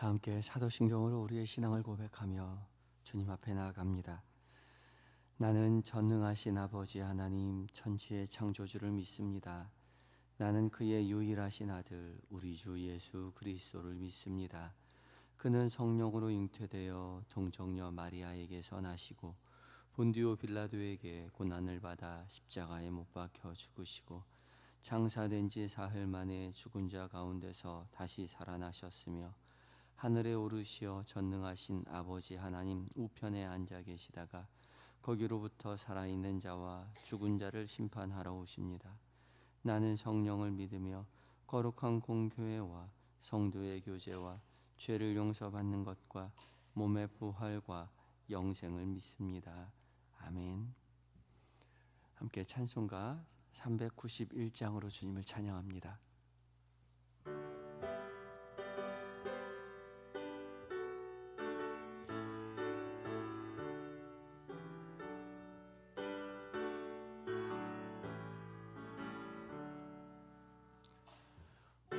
다 함께 사도신경으로 우리의 신앙을 고백하며 주님 앞에 나아갑니다. 나는 전능하신 아버지 하나님 천지의 창조주를 믿습니다. 나는 그의 유일하신 아들 우리 주 예수 그리스도를 믿습니다. 그는 성령으로 잉태되어 동정녀 마리아에게서 나시고 본디오 빌라도에게 고난을 받아 십자가에 못 박혀 죽으시고 장사된 지 사흘 만에 죽은 자 가운데서 다시 살아나셨으며 하늘에 오르시어 전능하신 아버지 하나님 우편에 앉아 계시다가 거기로부터 살아있는 자와 죽은 자를 심판하러 오십니다. 나는 성령을 믿으며 거룩한 공교회와 성도의 교제와 죄를 용서받는 것과 몸의 부활과 영생을 믿습니다. 아멘. 함께 찬송가 391장으로 주님을 찬양합니다.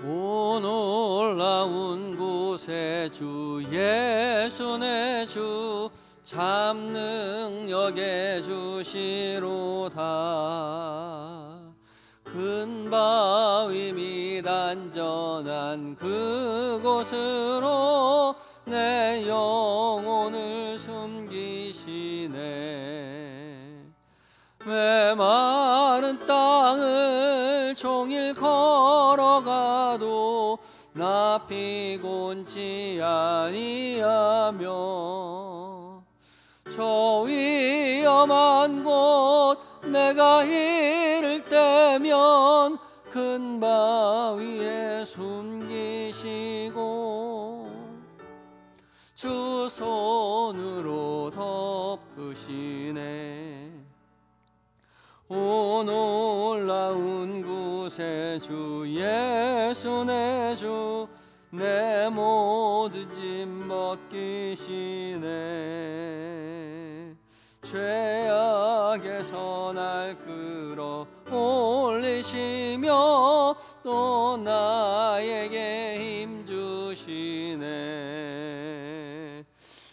오 놀라운 곳에 주 예수 내 주 참 능력에 주시로다. 큰 바위 및 안전한 그곳으로 내 영혼을 숨기시네. 메마른 땅을 종일 걸어가도 나 피곤치 아니하며 저 위험한 곳 내가 이를 때면 큰 바위에 숨기시고 주 손으로 덮으시네. 오 놀라운 곳에 주 예수 내 주 내 모든 짐 벗기시네. 죄악에서 날 끌어 올리시며 또 나에게 힘 주시네.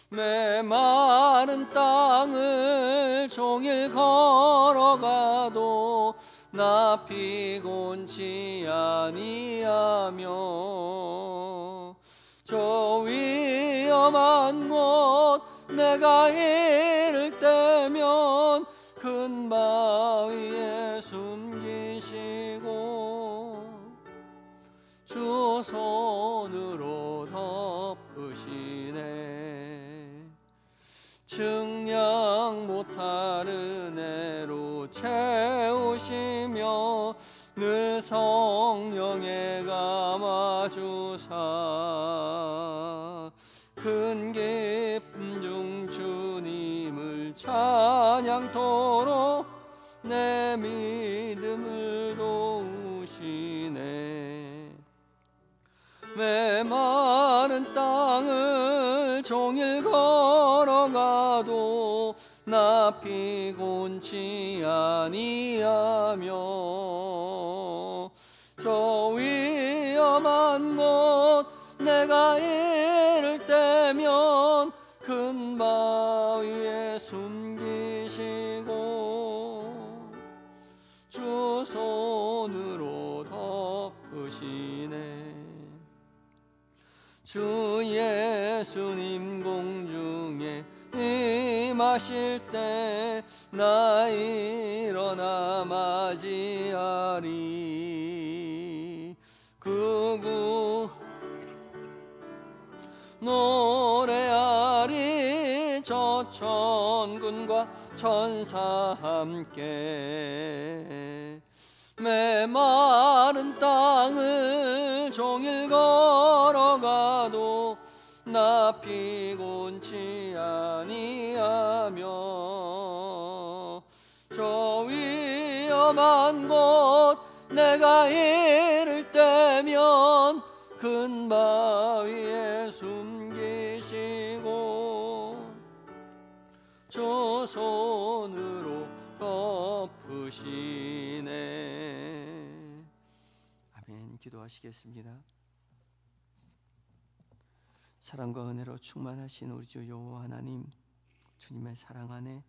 메마른 땅을 종일 걸어가도 나 피곤치 아니하며 저 위험한 곳 내가 이를 때면 큰 바위에 숨기시고 주 손으로 덮으시네. 증량 못할 은혜로 채우시며 늘 성령에 감아주사 큰 기쁨 중 주님을 찬양토록 내 믿음을 도우시네. 메마른 땅을 종일 걸어가도 나 피곤치 아니하며 저 위험한 곳 내가 이를 때면 큰 바위에 숨기시고 주 손으로 덮으시네. 주 예수님 공중에 임하실 때 나 일어나 맞이하리. 그구 노래하리. 저 천군과 천사 함께 메마른 땅을 종일 걸어가도 나 피곤치 아니하며 저 위험한 곳 내가 이를 때면 큰 바위에 숨기시고 주 손으로 덮으시네. 아멘. 기도하시겠습니다. 사랑과 은혜로 충만하신 우리 주 여호와 하나님, 주님의 사랑 안에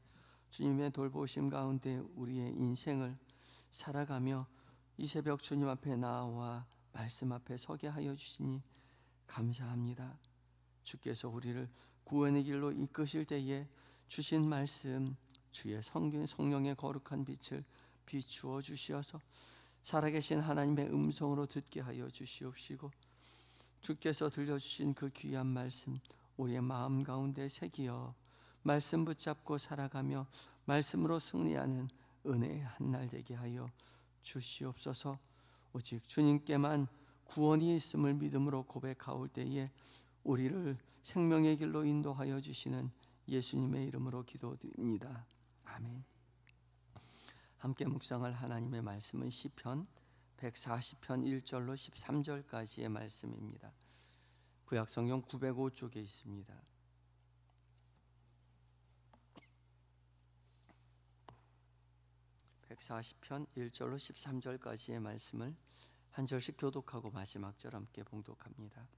주님의 돌보심 가운데 우리의 인생을 살아가며 이 새벽 주님 앞에 나와 말씀 앞에 서게 하여 주시니 감사합니다. 주께서 우리를 구원의 길로 이끄실 때에 주신 말씀, 주의 성령의 거룩한 빛을 비추어 주시어서 살아계신 하나님의 음성으로 듣게 하여 주시옵시고, 주께서 들려주신 그 귀한 말씀 우리의 마음 가운데 새기어 말씀 붙잡고 살아가며 말씀으로 승리하는 은혜의 한날 되게 하여 주시옵소서. 오직 주님께만 구원이 있음을 믿음으로 고백하올 때에 우리를 생명의 길로 인도하여 주시는 예수님의 이름으로 기도드립니다. 아멘. 함께 묵상할 하나님의 말씀은 시편 140편 1절로 13절까지의 말씀입니다. 구약성경 905쪽에 있습니다. (140편) 1절로 13절까지의 말씀을 한 절씩 교독하고 마지막 절 함께 봉독합니다.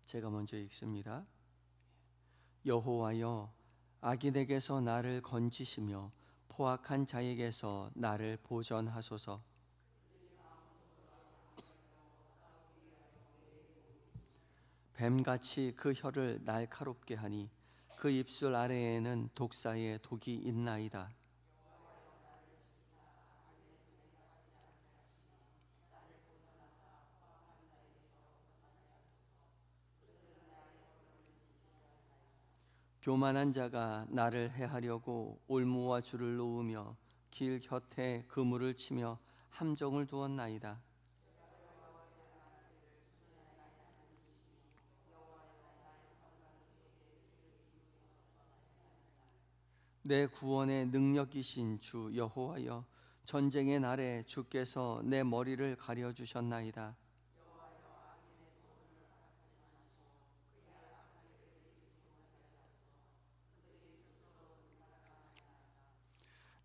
제가 먼저 읽습니다. 여호와여, 악인에게서 나를 건지시며 포악한 자에게서 나를 보전하소서. 뱀같이 그 혀를 날카롭게 하니 그 입술 아래에는 독사의 독이 있나이다. 교만한 자가 나를 해하려고 올무와 줄을 놓으며 길 곁에 그물을 치며 함정을 두었나이다. 내 구원의 능력이신 주 여호와여, 전쟁의 날에 주께서 내 머리를 가려주셨나이다.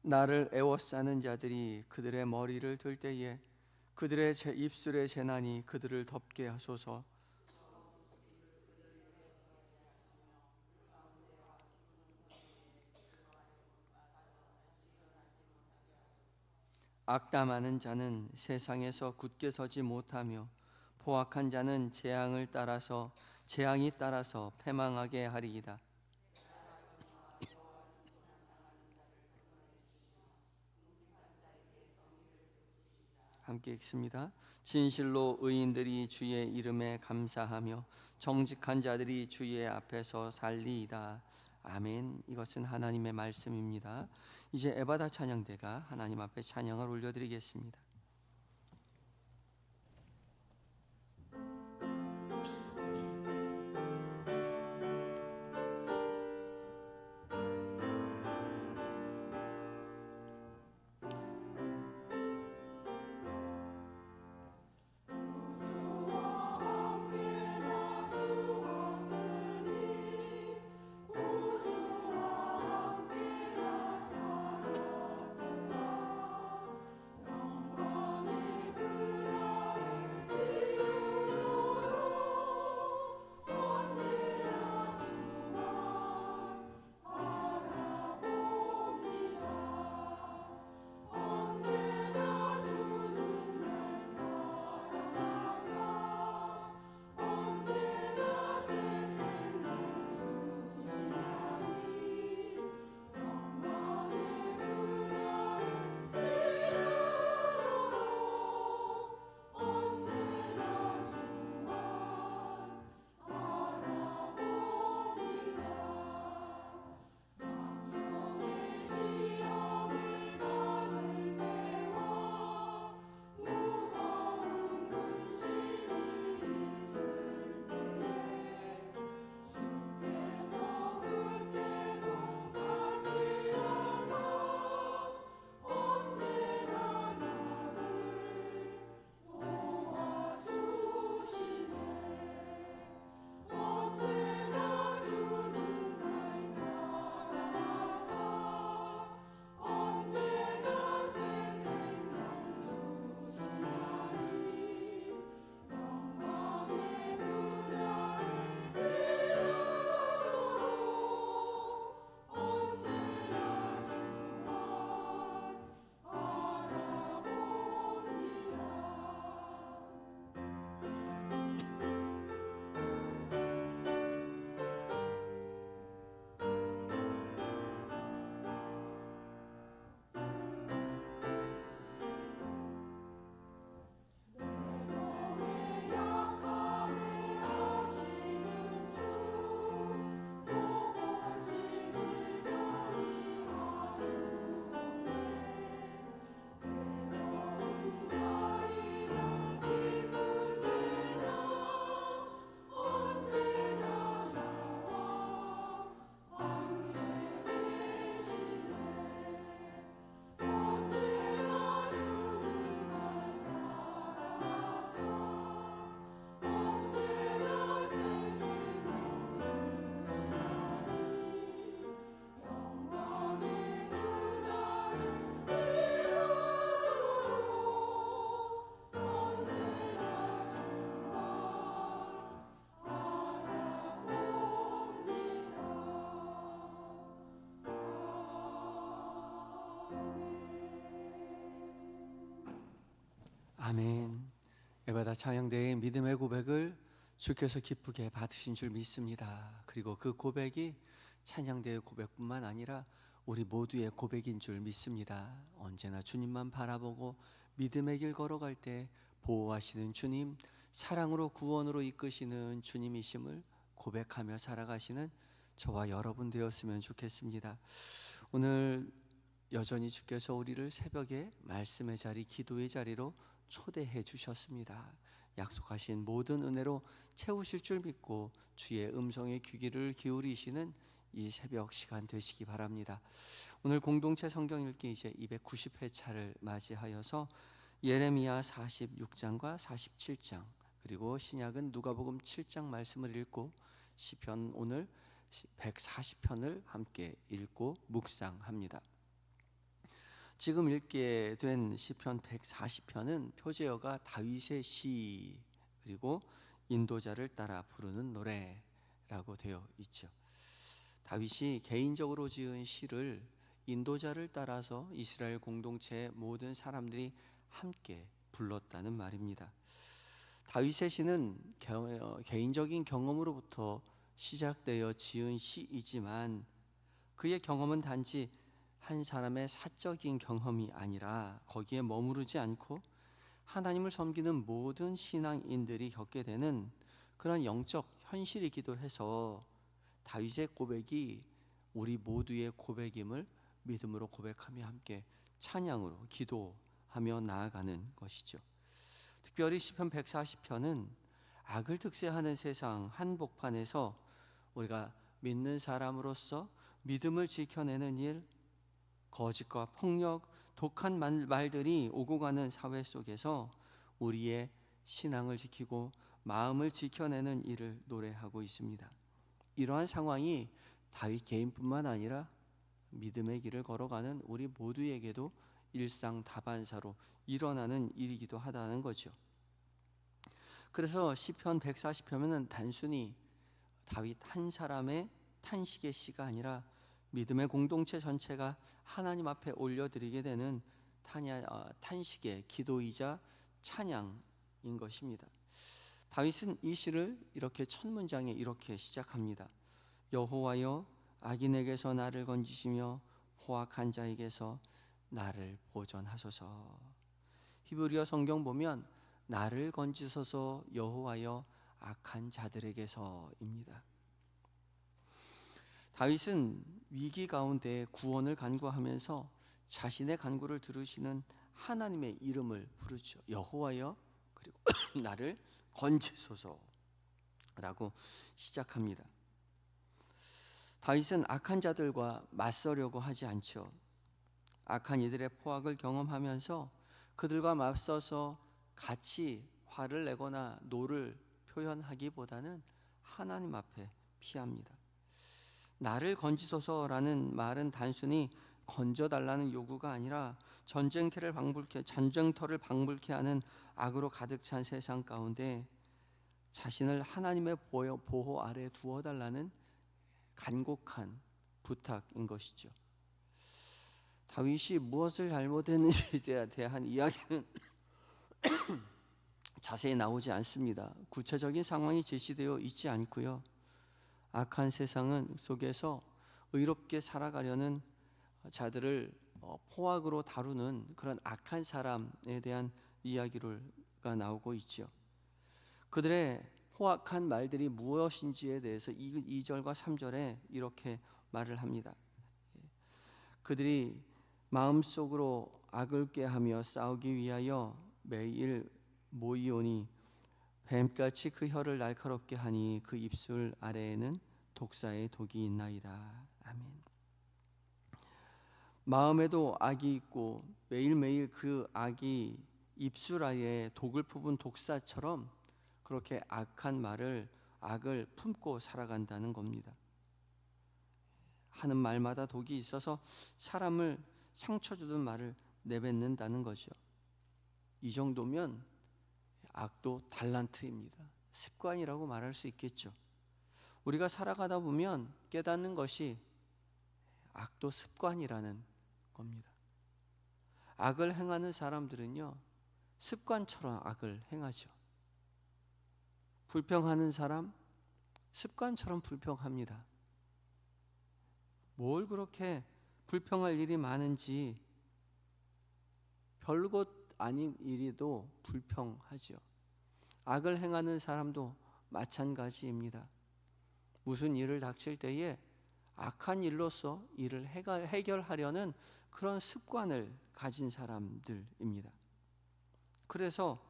나를 애워싸는 자들이 그들의 머리를 들 때에 그들의 입술의 재난이 그들을 덮게 하소서. 악담하는 자는 세상에서 굳게 서지 못하며 포악한 자는 재앙이 따라서 패망하게 하리이다. 함께 읽습니다. 진실로 의인들이 주의 이름에 감사하며 정직한 자들이 주의 앞에서 살리이다. 아멘. 이것은 하나님의 말씀입니다. 이제 에바다 찬양대가 하나님 앞에 찬양을 올려드리겠습니다. 아멘. 에바다 찬양대의 믿음의 고백을 주께서 기쁘게 받으신 줄 믿습니다. 그리고 그 고백이 찬양대의 고백뿐만 아니라 우리 모두의 고백인 줄 믿습니다. 언제나 주님만 바라보고 믿음의 길 걸어갈 때 보호하시는 주님, 사랑으로 구원으로 이끄시는 주님이심을 고백하며 살아가시는 저와 여러분 되었으면 좋겠습니다. 오늘 여전히 주께서 우리를 새벽에 말씀의 자리, 기도의 자리로 초대해 주셨습니다. 약속하신 모든 은혜로 채우실 줄 믿고 주의 음성에 귀를 기울이시는 이 새벽 시간 되시기 바랍니다. 오늘 공동체 성경 읽기 이제 290회차를 맞이하여서 예레미야 46장과 47장 그리고 신약은 누가복음 7장 말씀을 읽고 시편 오늘 140편을 함께 읽고 묵상합니다. 지금 읽게 된 시편 140편은 표제어가 다윗의 시 그리고 인도자를 따라 부르는 노래라고 되어 있죠. 다윗이 개인적으로 지은 시를 인도자를 따라서 이스라엘 공동체의 모든 사람들이 함께 불렀다는 말입니다. 다윗의 시는 개인적인 경험으로부터 시작되어 지은 시이지만 그의 경험은 단지 한 사람의 사적인 경험이 아니라 거기에 머무르지 않고 하나님을 섬기는 모든 신앙인들이 겪게 되는 그런 영적 현실이기도 해서 다윗의 고백이 우리 모두의 고백임을 믿음으로 고백하며 함께 찬양으로 기도하며 나아가는 것이죠. 특별히 시편 140편은 악을 득세하는 세상 한복판에서 우리가 믿는 사람으로서 믿음을 지켜내는 일, 거짓과 폭력, 독한 말들이 오고 가는 사회 속에서 우리의 신앙을 지키고 마음을 지켜내는 일을 노래하고 있습니다. 이러한 상황이 다윗 개인뿐만 아니라 믿음의 길을 걸어가는 우리 모두에게도 일상 다반사로 일어나는 일이기도 하다는 거죠. 그래서 시편 140편은 단순히 다윗 한 사람의 탄식의 시가 아니라 믿음의 공동체 전체가 하나님 앞에 올려드리게 되는 탄식의 기도이자 찬양인 것입니다. 다윗은 이 시를 이렇게 첫 문장에 이렇게 시작합니다. 여호와여 악인에게서 나를 건지시며 포악한 자에게서 나를 보전하소서. 히브리어 성경 보면 나를 건지소서 여호와여 악한 자들에게서입니다. 다윗은 위기 가운데 구원을 간구하면서 자신의 간구를 들으시는 하나님의 이름을 부르죠. 여호와여 그리고 나를 건지소서라고 시작합니다. 다윗은 악한 자들과 맞서려고 하지 않죠. 악한 이들의 포악을 경험하면서 그들과 맞서서 같이 화를 내거나 노를 표현하기보다는 하나님 앞에 피합니다. 나를 건지소서라는 말은 단순히 건져달라는 요구가 아니라 전쟁터를 방불케 하는 악으로 가득 찬 세상 가운데 자신을 하나님의 보호 아래 두어달라는 간곡한 부탁인 것이죠. 다윗이 무엇을 잘못했는지에 대한 이야기는 자세히 나오지 않습니다. 구체적인 상황이 제시되어 있지 않고요. 악한 세상은 속에서 의롭게 살아가려는 자들을 포악으로 다루는 그런 악한 사람에 대한 이야기가 나오고 있죠. 그들의 포악한 말들이 무엇인지에 대해서 2절과 3절에 이렇게 말을 합니다. 그들이 마음속으로 악을 꾀하며 싸우기 위하여 매일 모이오니 뱀같이 그 혀를 날카롭게 하니 그 입술 아래에는 독사의 독이 있나이다. 아멘. 마음에도 악이 있고 매일매일 그 악이 입술 아래에 독을 품은 독사처럼 그렇게 악을 품고 살아간다는 겁니다. 하는 말마다 독이 있어서 사람을 상처 주는 말을 내뱉는다는 거죠. 이 정도면 악도 달란트입니다. 습관이라고 말할 수 있겠죠. 우리가 살아가다 보면 깨닫는 것이 악도 습관이라는 겁니다. 악을 행하는 사람들은요, 습관처럼 악을 행하죠. 불평하는 사람 습관처럼 불평합니다. 뭘 그렇게 불평할 일이 많은지 별것 아닌 일에도 불평하죠. 악을 행하는 사람도 마찬가지입니다. 무슨 일을 닥칠 때에 악한 일로서 일을 해결하려는 그런 습관을 가진 사람들입니다. 그래서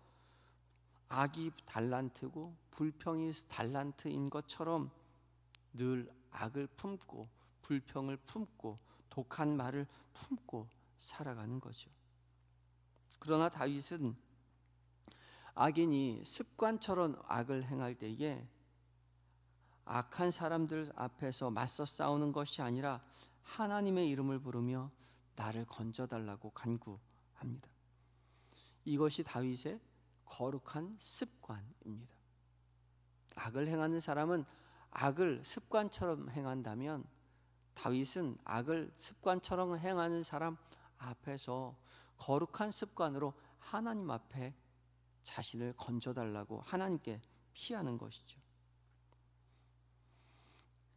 악이 달란트고 불평이 달란트인 것처럼 늘 악을 품고 불평을 품고 독한 말을 품고 살아가는 거죠. 그러나 다윗은 악인이 습관처럼 악을 행할 때에 악한 사람들 앞에서 맞서 싸우는 것이 아니라 하나님의 이름을 부르며 나를 건져달라고 간구합니다. 이것이 다윗의 거룩한 습관입니다. 악을 행하는 사람은 악을 습관처럼 행한다면 다윗은 악을 습관처럼 행하는 사람 앞에서 거룩한 습관으로 하나님 앞에 자신을 건져달라고 하나님께 피하는 것이죠.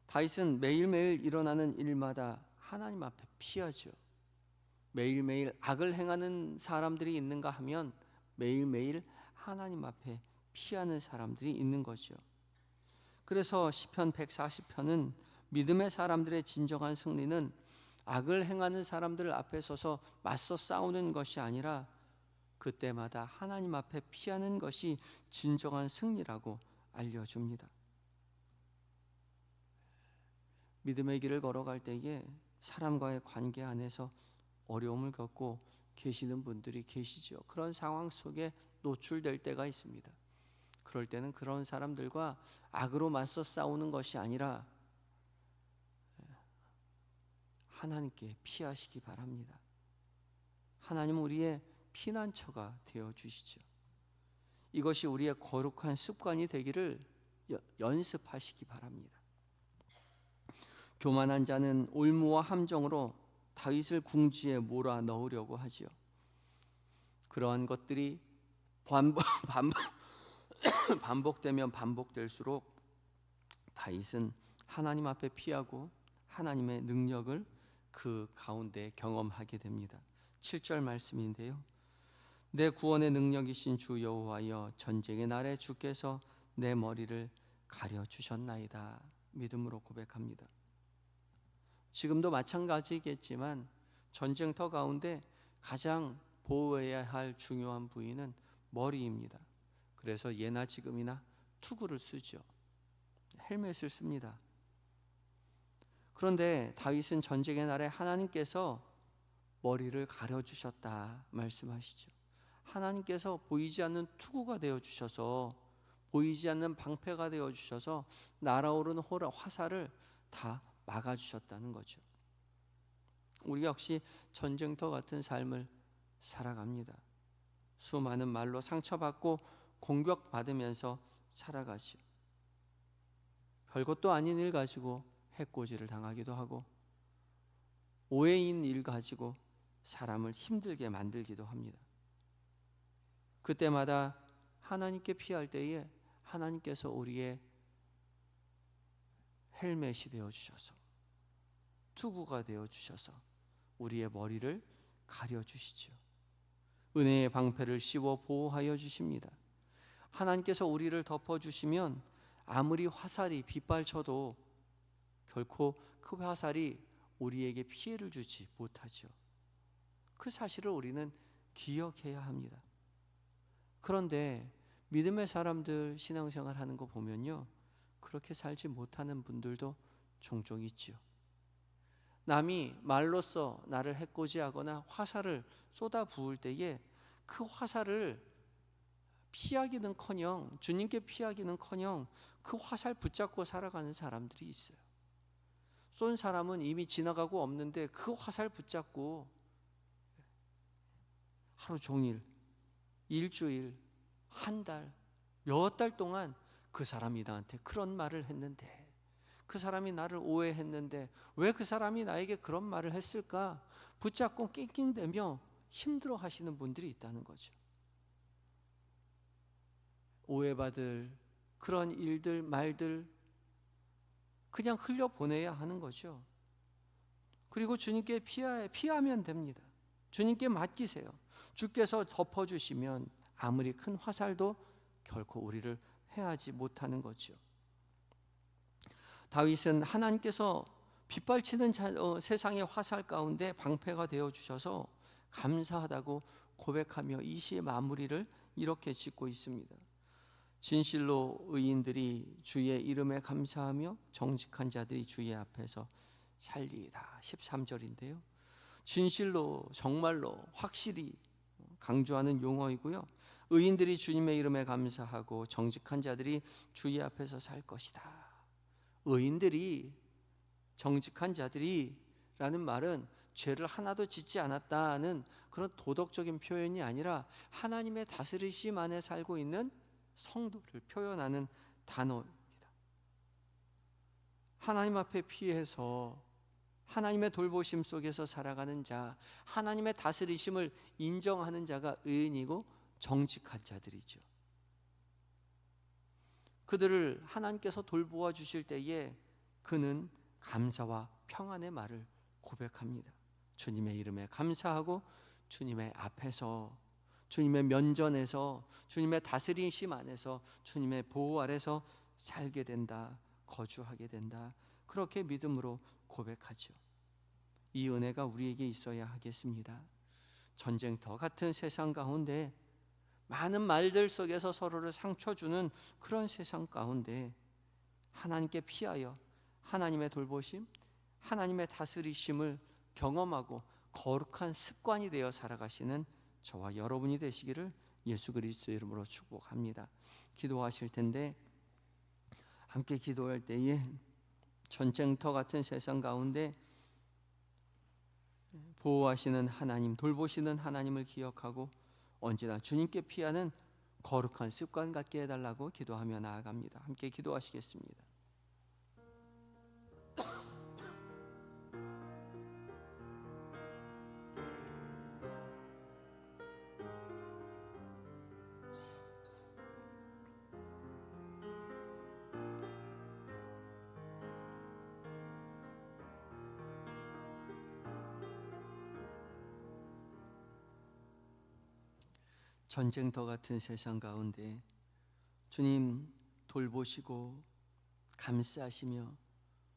다윗은 매일매일 일어나는 일마다 하나님 앞에 피하죠. 매일매일 악을 행하는 사람들이 있는가 하면 매일매일 하나님 앞에 피하는 사람들이 있는 거죠. 그래서 시편 140편은 믿음의 사람들의 진정한 승리는 악을 행하는 사람들 앞에 서서 맞서 싸우는 것이 아니라 그때마다 하나님 앞에 피하는 것이 진정한 승리라고 알려줍니다. 믿음의 길을 걸어갈 때에 사람과의 관계 안에서 어려움을 겪고 계시는 분들이 계시죠. 그런 상황 속에 노출될 때가 있습니다. 그럴 때는 그런 사람들과 악으로 맞서 싸우는 것이 아니라 하나님께 피하시기 바랍니다. 하나님 우리의 피난처가 되어 주시죠. 이것이 우리의 거룩한 습관이 되기를 연습하시기 바랍니다. 교만한 자는 올무와 함정으로 다윗을 궁지에 몰아 넣으려고 하지요. 그러한 것들이 반복되면 반복될수록 다윗은 하나님 앞에 피하고 하나님의 능력을 그 가운데 경험하게 됩니다. 7절 말씀인데요. 내 구원의 능력이신 주 여호와여 전쟁의 날에 주께서 내 머리를 가려주셨나이다. 믿음으로 고백합니다. 지금도 마찬가지겠지만 전쟁터 가운데 가장 보호해야 할 중요한 부위는 머리입니다. 그래서 예나 지금이나 투구를 쓰죠. 헬멧을 씁니다. 그런데 다윗은 전쟁의 날에 하나님께서 머리를 가려주셨다 말씀하시죠. 하나님께서 보이지 않는 투구가 되어주셔서 보이지 않는 방패가 되어주셔서 날아오르는 화살을 다 막아주셨다는 거죠. 우리 역시 전쟁터 같은 삶을 살아갑니다. 수많은 말로 상처받고 공격받으면서 살아가죠. 별것도 아닌 일 가지고 해코지를 당하기도 하고 오해인 일 가지고 사람을 힘들게 만들기도 합니다. 그때마다 하나님께 피할 때에 하나님께서 우리의 헬멧이 되어주셔서 투구가 되어주셔서 우리의 머리를 가려주시죠. 은혜의 방패를 씌워 보호하여 주십니다. 하나님께서 우리를 덮어주시면 아무리 화살이 빗발쳐도 결코 그 화살이 우리에게 피해를 주지 못하죠. 그 사실을 우리는 기억해야 합니다. 그런데 믿음의 사람들 신앙생활 하는 거 보면요, 그렇게 살지 못하는 분들도 종종 있지요. 남이 말로써 나를 해코지하거나 화살을 쏟아 부을 때에 그 화살을 피하기는커녕 주님께 피하기는커녕 그 화살 붙잡고 살아가는 사람들이 있어요. 쏜 사람은 이미 지나가고 없는데 그 화살 붙잡고 하루 종일, 일주일, 한 달, 몇 달 동안 그 사람이 나한테 그런 말을 했는데, 그 사람이 나를 오해했는데 왜 그 사람이 나에게 그런 말을 했을까 붙잡고 낑낑대며 힘들어 하시는 분들이 있다는 거죠. 오해받을 그런 일들, 말들 그냥 흘려보내야 하는 거죠. 그리고 주님께 피하면 됩니다. 주님께 맡기세요. 주께서 덮어주시면 아무리 큰 화살도 결코 우리를 해하지 못하는 거죠. 다윗은 하나님께서 빗발치는 세상의 화살 가운데 방패가 되어주셔서 감사하다고 고백하며 이 시의 마무리를 이렇게 짓고 있습니다. 진실로 의인들이 주의 이름에 감사하며 정직한 자들이 주의 앞에서 살리이다. 13절인데요. 진실로, 정말로, 확실히 강조하는 용어이고요. 의인들이 주님의 이름에 감사하고 정직한 자들이 주의 앞에서 살 것이다. 의인들이, 정직한 자들이 라는 말은 죄를 하나도 짓지 않았다는 그런 도덕적인 표현이 아니라 하나님의 다스리심 안에 살고 있는 성도를 표현하는 단어입니다. 하나님 앞에 피해서 하나님의 돌보심 속에서 살아가는 자, 하나님의 다스리심을 인정하는 자가 의인이고 정직한 자들이죠. 그들을 하나님께서 돌보아 주실 때에 그는 감사와 평안의 말을 고백합니다. 주님의 이름에 감사하고 주님의 앞에서, 주님의 면전에서, 주님의 다스리심 안에서, 주님의 보호 아래서 살게 된다, 거주하게 된다. 그렇게 믿음으로 고백하죠. 이 은혜가 우리에게 있어야 하겠습니다. 전쟁터 같은 세상 가운데, 많은 말들 속에서 서로를 상처 주는 그런 세상 가운데 하나님께 피하여 하나님의 돌보심, 하나님의 다스리심을 경험하고 거룩한 습관이 되어 살아가시는 저와 여러분이 되시기를 예수 그리스도의 이름으로 축복합니다. 기도하실 텐데 함께 기도할 때에 전쟁터 같은 세상 가운데 보호하시는 하나님, 돌보시는 하나님을 기억하고 언제나 주님께 피하는 거룩한 습관 갖게 해달라고 기도하며 나아갑니다. 함께 기도하시겠습니다. 전쟁터 같은 세상 가운데 주님 돌보시고 감싸시며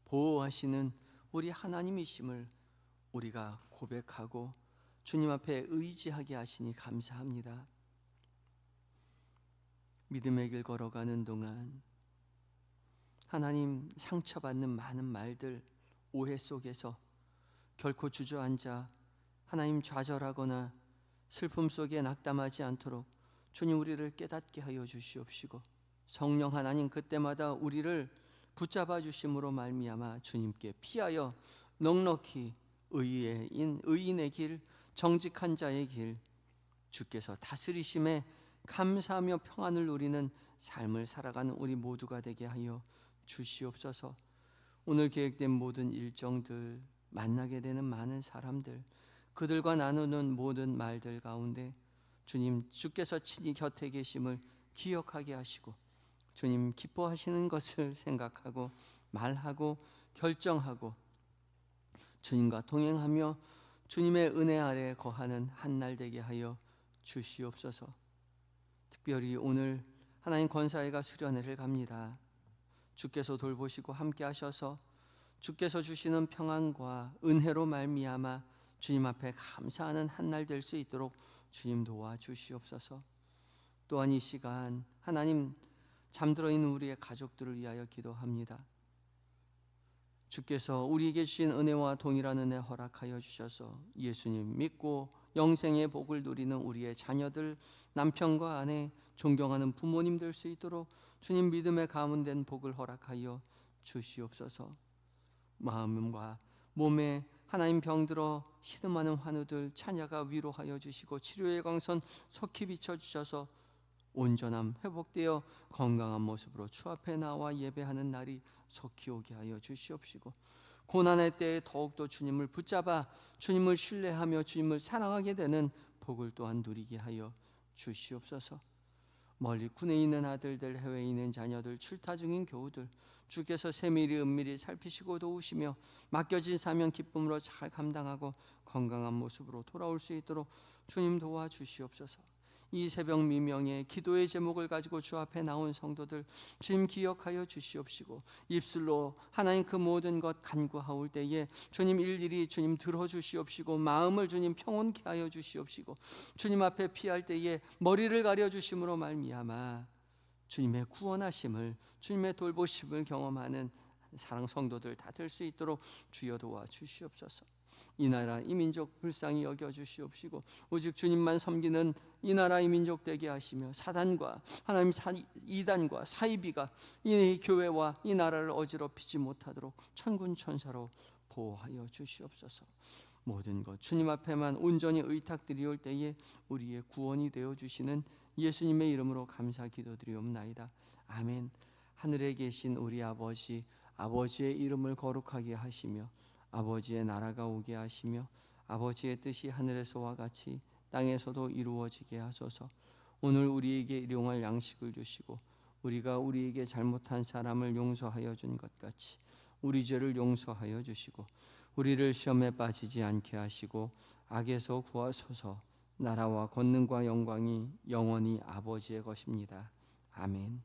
보호하시는 우리 하나님이심을 우리가 고백하고 주님 앞에 의지하게 하시니 감사합니다. 믿음의 길 걸어가는 동안 하나님 상처받는 많은 말들, 오해 속에서 결코 주저앉아 하나님 좌절하거나 슬픔 속에 낙담하지 않도록 주님 우리를 깨닫게 하여 주시옵시고, 성령 하나님 그때마다 우리를 붙잡아 주심으로 말미암아 주님께 피하여 넉넉히 의인의 길, 정직한 자의 길, 주께서 다스리심에 감사하며 평안을 누리는 삶을 살아가는 우리 모두가 되게 하여 주시옵소서. 오늘 계획된 모든 일정들, 만나게 되는 많은 사람들, 그들과 나누는 모든 말들 가운데 주님, 주께서 친히 곁에 계심을 기억하게 하시고 주님 기뻐하시는 것을 생각하고 말하고 결정하고 주님과 동행하며 주님의 은혜 아래 거하는 한날 되게 하여 주시옵소서. 특별히 오늘 하나님 권사회가 수련회를 갑니다. 주께서 돌보시고 함께 하셔서 주께서 주시는 평안과 은혜로 말미암아 주님 앞에 감사하는 한날 될 수 있도록 주님 도와주시옵소서. 또한 이 시간 하나님 잠들어 있는 우리의 가족들을 위하여 기도합니다. 주께서 우리에게 주신 은혜와 동일한 은혜 허락하여 주셔서 예수님 믿고 영생의 복을 누리는 우리의 자녀들, 남편과 아내, 존경하는 부모님 될 수 있도록 주님 믿음에 가문된 복을 허락하여 주시옵소서. 마음과 몸에 하나님 병들어 시름하는 환우들 자녀가 위로하여 주시고 치료의 광선 속히 비춰주셔서 온전함 회복되어 건강한 모습으로 주 앞에 나와 예배하는 날이 속히 오게 하여 주시옵시고, 고난의 때에 더욱더 주님을 붙잡아 주님을 신뢰하며 주님을 사랑하게 되는 복을 또한 누리게 하여 주시옵소서. 멀리 군에 있는 아들들, 해외에 있는 자녀들, 출타 중인 교우들, 주께서 세밀히 은밀히 살피시고 도우시며 맡겨진 사명 기쁨으로 잘 감당하고 건강한 모습으로 돌아올 수 있도록 주님 도와주시옵소서. 이 새벽 미명에 기도의 제목을 가지고 주 앞에 나온 성도들 주님 기억하여 주시옵시고, 입술로 하나님 그 모든 것 간구하올 때에 주님 일일이 주님 들어주시옵시고, 마음을 주님 평온케 하여 주시옵시고, 주님 앞에 피할 때에 머리를 가려 주심으로 말미암아 주님의 구원하심을, 주님의 돌보심을 경험하는 사랑 성도들 다 될 수 있도록 주여 도와주시옵소서. 이 나라 이 민족 불쌍히 여겨주시옵시고, 오직 주님만 섬기는 이 나라 이 민족 되게 하시며, 사단과 하나님 이단과 사이비가 이 교회와 이 나라를 어지럽히지 못하도록 천군 천사로 보호하여 주시옵소서. 모든 것 주님 앞에만 온전히 의탁드리올 때에 우리의 구원이 되어주시는 예수님의 이름으로 감사 기도드리옵나이다. 아멘. 하늘에 계신 우리 아버지, 아버지의 이름을 거룩하게 하시며 아버지의 나라가 오게 하시며 아버지의 뜻이 하늘에서와 같이 땅에서도 이루어지게 하소서. 오늘 우리에게 일용할 양식을 주시고 우리가 우리에게 잘못한 사람을 용서하여 준 것 같이 우리 죄를 용서하여 주시고 우리를 시험에 빠지지 않게 하시고 악에서 구하소서. 나라와 권능과 영광이 영원히 아버지의 것입니다. 아멘.